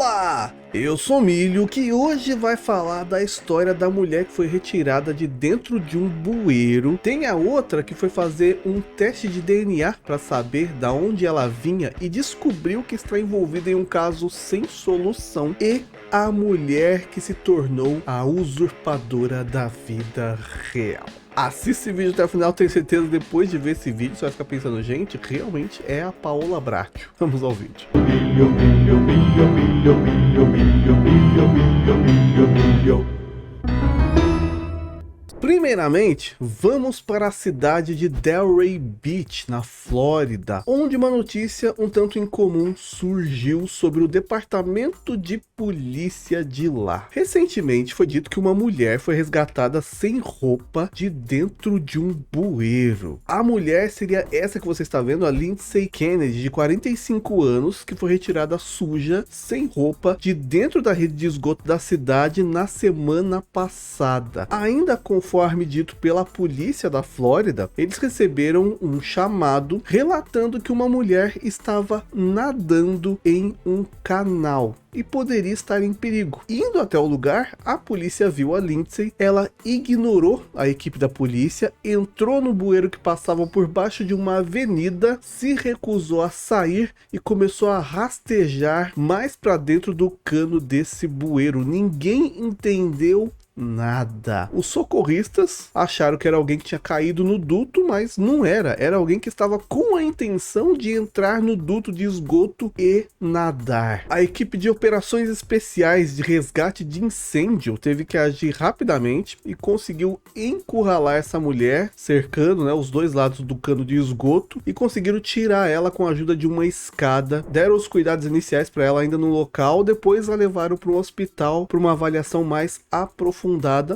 Olá, eu sou Milho, que hoje vai falar da história da mulher que foi retirada de dentro de um bueiro. Tem a outra que foi fazer um teste de DNA para saber da onde ela vinha e descobriu que está envolvida em um caso sem solução. E a mulher que se tornou a usurpadora da vida real. Assista esse vídeo até o final, tenho certeza depois de ver esse vídeo você vai ficar pensando, gente, realmente é a Paola Bracho. Vamos ao vídeo. Primeiramente, vamos para a cidade de Delray Beach, na Flórida, onde uma notícia um tanto incomum surgiu sobre o departamento de polícia de lá. Recentemente foi dito que uma mulher foi resgatada sem roupa de dentro de um bueiro. A mulher seria essa que você está vendo, a Lindsay Kennedy, de 45 anos, que foi retirada suja, sem roupa, de dentro da rede de esgoto da cidade na semana passada. Ainda conforme dito pela polícia da Flórida, eles receberam um chamado relatando que uma mulher estava nadando em um canal e poderia estar em perigo. Indo até o lugar, a polícia viu a Lindsay, ela ignorou a equipe da polícia, entrou no bueiro que passava por baixo de uma avenida, se recusou a sair e começou a rastejar mais para dentro do cano desse bueiro. Ninguém entendeu nada. Os socorristas acharam que era alguém que tinha caído no duto, mas não era. Era alguém que estava com a intenção de entrar no duto de esgoto e nadar. A equipe de operações especiais de resgate de incêndio teve que agir rapidamente e conseguiu encurralar essa mulher, cercando, os dois lados do cano de esgoto, e conseguiram tirar ela com a ajuda de uma escada. Deram os cuidados iniciais para ela ainda no local, depois a levaram para um hospital para uma avaliação mais aprofundada,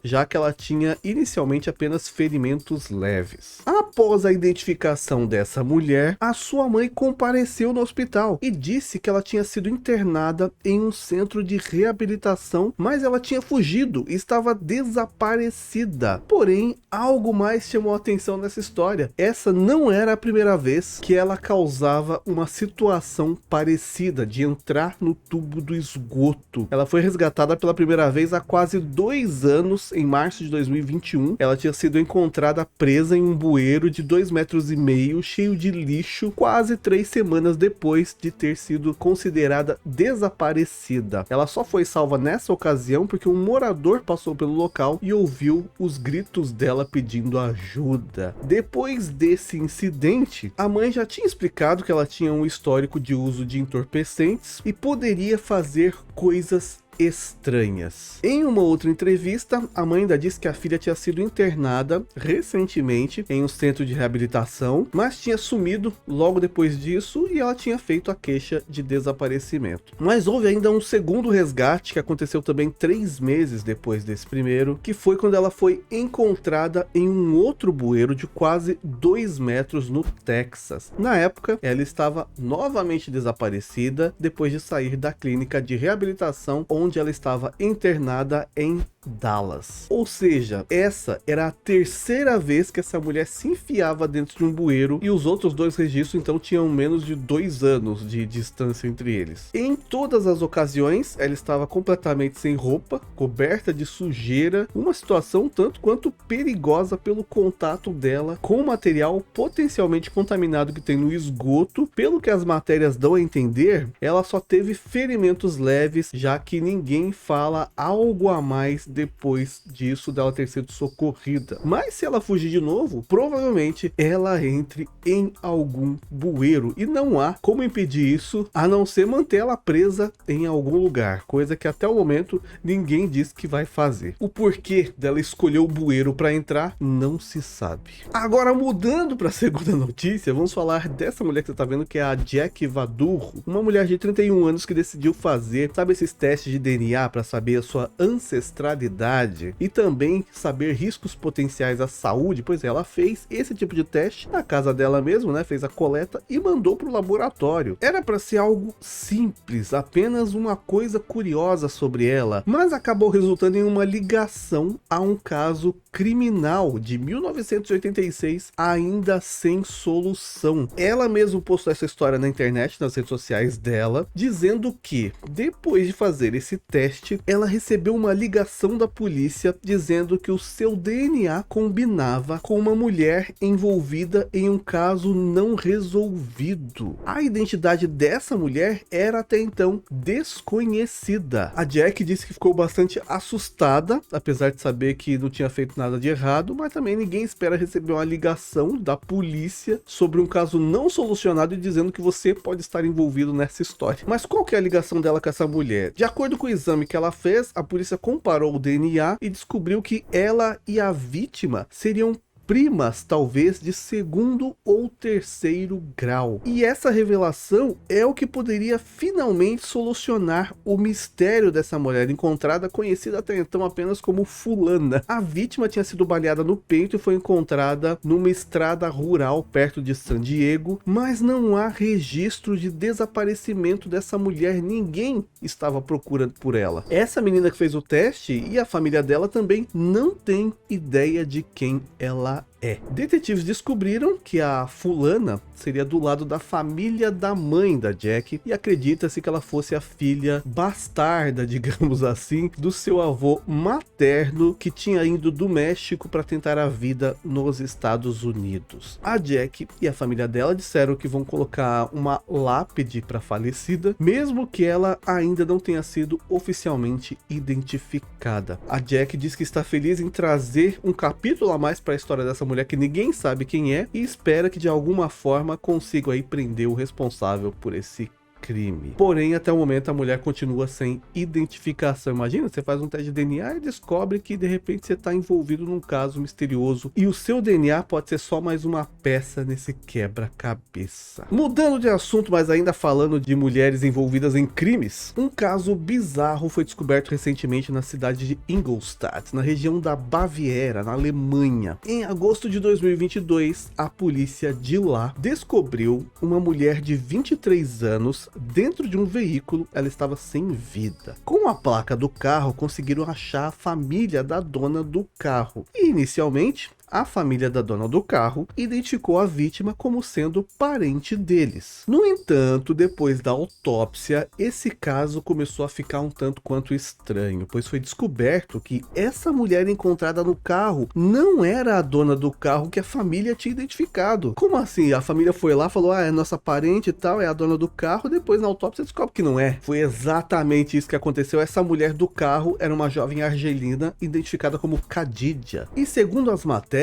já que ela tinha inicialmente apenas ferimentos leves. Após a identificação dessa mulher, a sua mãe compareceu no hospital e disse que ela tinha sido internada em um centro de reabilitação, mas ela tinha fugido e estava desaparecida. Porém, algo mais chamou a atenção nessa história. Essa não era a primeira vez que ela causava uma situação parecida de entrar no tubo do esgoto. Ela foi resgatada pela primeira vez há quase 2 anos, em março de 2021. Ela tinha sido encontrada presa em um bueiro de 2,5 metros, cheio de lixo, quase 3 semanas depois de ter sido considerada desaparecida. Ela só foi salva nessa ocasião porque um morador passou pelo local e ouviu os gritos dela pedindo ajuda. Depois desse incidente, a mãe já tinha explicado que ela tinha um histórico de uso de entorpecentes e poderia fazer coisas estranhas. Em uma outra entrevista, a mãe ainda disse que a filha tinha sido internada recentemente em um centro de reabilitação, mas tinha sumido logo depois disso e ela tinha feito a queixa de desaparecimento. Mas houve ainda um segundo resgate que aconteceu também 3 meses depois desse primeiro, que foi quando ela foi encontrada em um outro bueiro de quase 2 metros no Texas. Na época, ela estava novamente desaparecida depois de sair da clínica de reabilitação onde ela estava internada em Dallas. Ou seja, essa era a terceira vez que essa mulher se enfiava dentro de um bueiro e os outros 2 registros então tinham menos de 2 anos de distância entre eles. Em todas as ocasiões, ela estava completamente sem roupa, coberta de sujeira, uma situação tanto quanto perigosa pelo contato dela com o material potencialmente contaminado que tem no esgoto. Pelo que as matérias dão a entender, ela só teve ferimentos leves, já que ninguém fala algo a mais depois disso dela ter sido socorrida. Mas se ela fugir de novo, provavelmente ela entre em algum bueiro e não há como impedir isso a não ser manter ela presa em algum lugar, coisa que até o momento ninguém diz que vai fazer. O porquê dela escolher o bueiro para entrar não se sabe. Agora, mudando para a segunda notícia, vamos falar dessa mulher que você tá vendo, que é a Jack Vadurro, uma mulher de 31 anos que decidiu fazer, sabe, esses testes de DNA para saber a sua ancestralidade e também saber riscos potenciais à saúde. Pois é, ela fez esse tipo de teste na casa dela mesmo, né? Fez a coleta e mandou para o laboratório. Era para ser algo simples, apenas uma coisa curiosa sobre ela, mas acabou resultando em uma ligação a um caso criminal de 1986, ainda sem solução. Ela mesma postou essa história na internet, nas redes sociais dela, dizendo que depois de fazer esse teste, ela recebeu uma ligação da polícia dizendo que o seu DNA combinava com uma mulher envolvida em um caso não resolvido. A identidade dessa mulher era até então desconhecida. A Jack disse que ficou bastante assustada, apesar de saber que não tinha feito nada de errado, mas também ninguém espera receber uma ligação da polícia sobre um caso não solucionado e dizendo que você pode estar envolvido nessa história. Mas qual que é a ligação dela com essa mulher? De acordo com o exame que ela fez, a polícia comparou o DNA e descobriu que ela e a vítima seriam primas, talvez de segundo ou terceiro grau. E essa revelação é o que poderia finalmente solucionar o mistério dessa mulher encontrada, conhecida até então apenas como Fulana. A vítima tinha sido baleada no peito e foi encontrada numa estrada rural perto de San Diego, mas não há registro de desaparecimento dessa mulher, ninguém estava procurando por ela. Essa menina que fez o teste e a família dela também não tem ideia de quem ela é. Detetives descobriram que a Fulana seria do lado da família da mãe da Jack e acredita-se que ela fosse a filha bastarda, digamos assim, do seu avô materno que tinha ido do México para tentar a vida nos Estados Unidos. A Jack e a família dela disseram que vão colocar uma lápide para a falecida, mesmo que ela ainda não tenha sido oficialmente identificada. A Jack diz que está feliz em trazer um capítulo a mais para a história dessa mulher que ninguém sabe quem é e espera que de alguma forma consiga aí prender o responsável por esse crime. Porém, até o momento a mulher continua sem identificação. Imagina, você faz um teste de DNA e descobre que de repente você está envolvido num caso misterioso e o seu DNA pode ser só mais uma peça nesse quebra-cabeça. Mudando de assunto, mas ainda falando de mulheres envolvidas em crimes, um caso bizarro foi descoberto recentemente na cidade de Ingolstadt, na região da Baviera, na Alemanha. Em agosto de 2022, a polícia de lá descobriu uma mulher de 23 anos dentro de um veículo. Ela estava sem vida. Com a placa do carro, conseguiram achar a família da dona do carro. E inicialmente, a família da dona do carro identificou a vítima como sendo parente deles. No entanto, depois da autópsia, esse caso começou a ficar um tanto quanto estranho, pois foi descoberto que essa mulher encontrada no carro não era a dona do carro que a família tinha identificado. Como assim? A família foi lá, falou, é nossa parente e tal, é a dona do carro, depois na autópsia descobre que não é. Foi exatamente isso que aconteceu. Essa mulher do carro era uma jovem argelina identificada como Khadija. E segundo as matérias,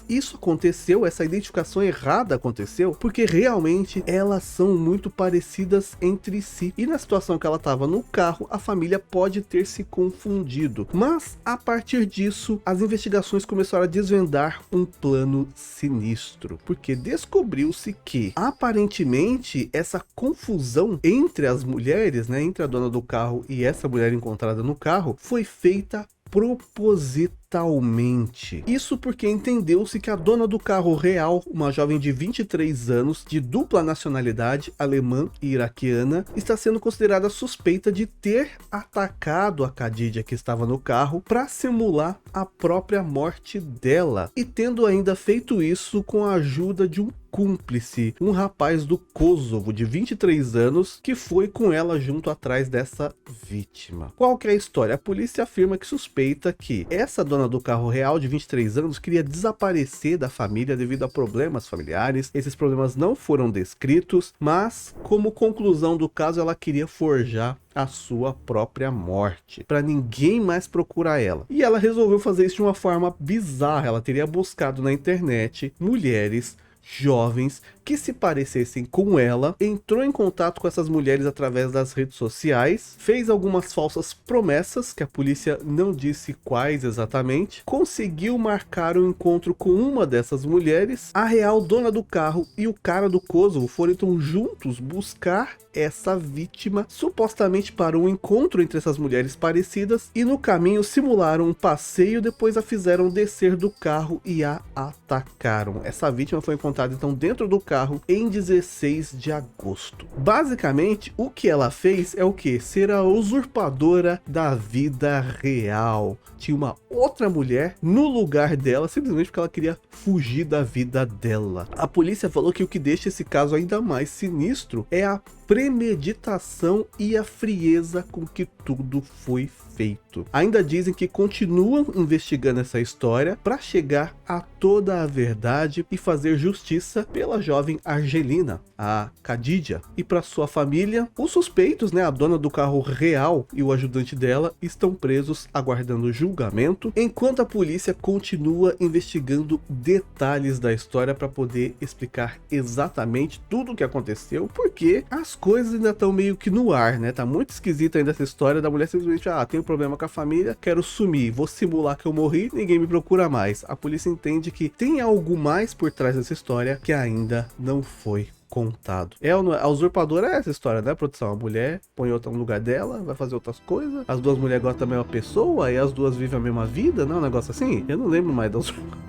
isso aconteceu, essa identificação errada aconteceu, porque realmente elas são muito parecidas entre si. E na situação que ela estava no carro, a família pode ter se confundido. Mas a partir disso, as investigações começaram a desvendar um plano sinistro, porque descobriu-se que aparentemente essa confusão entre as mulheres, né, entre a dona do carro e essa mulher encontrada no carro, foi feita propositalmente. Isso porque entendeu-se que a dona do carro real, uma jovem de 23 anos, de dupla nacionalidade, alemã e iraquiana, está sendo considerada suspeita de ter atacado a Khadija que estava no carro para simular a própria morte dela, e tendo ainda feito isso com a ajuda de um cúmplice, um rapaz do Kosovo de 23 anos que foi com ela junto atrás dessa vítima. Qual que é a história? A polícia afirma que suspeita que essa dona do carro real de 23 anos queria desaparecer da família devido a problemas familiares. Esses problemas não foram descritos, mas como conclusão do caso ela queria forjar a sua própria morte, para ninguém mais procurar ela. E ela resolveu fazer isso de uma forma bizarra. Ela teria buscado na internet mulheres jovens que se parecessem com ela, entrou em contato com essas mulheres através das redes sociais, fez algumas falsas promessas, que a polícia não disse quais exatamente, conseguiu marcar um encontro com uma dessas mulheres. A real dona do carro e o cara do Kosovo foram então juntos buscar essa vítima, supostamente para um encontro entre essas mulheres parecidas, e no caminho simularam um passeio, depois a fizeram descer do carro e a atacaram. Essa vítima foi encontrada então dentro do carro em 16 de agosto. Basicamente, o que ela fez é o que? Ser a usurpadora da vida real. Tinha uma outra mulher no lugar dela, simplesmente porque ela queria fugir da vida dela. A polícia falou que o que deixa esse caso ainda mais sinistro é a premeditação e a frieza com que tudo foi feito. Ainda dizem que continuam investigando essa história para chegar a toda a verdade e fazer justiça pela jovem argelina, a Khadija, e para sua família. Os suspeitos, né, a dona do carro real e o ajudante dela, estão presos aguardando julgamento, enquanto a polícia continua investigando detalhes da história para poder explicar exatamente tudo o que aconteceu, porque as coisas ainda estão meio que no ar, né? Tá muito esquisita ainda essa história da mulher simplesmente, tenho problema com a família, quero sumir, vou simular que eu morri, ninguém me procura mais. A polícia entende que tem algo mais por trás dessa história que ainda não foi contado. A usurpadora é essa história, né, produção? A mulher põe outra no lugar dela, vai fazer outras coisas, as duas mulheres gostam da mesma pessoa e as duas vivem a mesma vida, não é um negócio assim? Eu não lembro mais da usurpadora.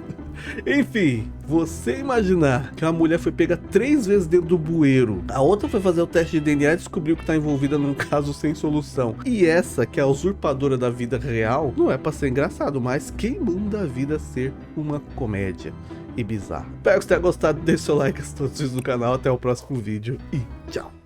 Enfim, você imaginar que uma mulher foi pega 3 vezes dentro do bueiro, a outra foi fazer o teste de DNA e descobriu que está envolvida num caso sem solução, e essa, que é a usurpadora da vida real, não é pra ser engraçado, mas quem manda a vida ser uma comédia e bizarro. Espero que você tenha gostado, deixe seu like, se inscreva no canal, até o próximo vídeo e tchau!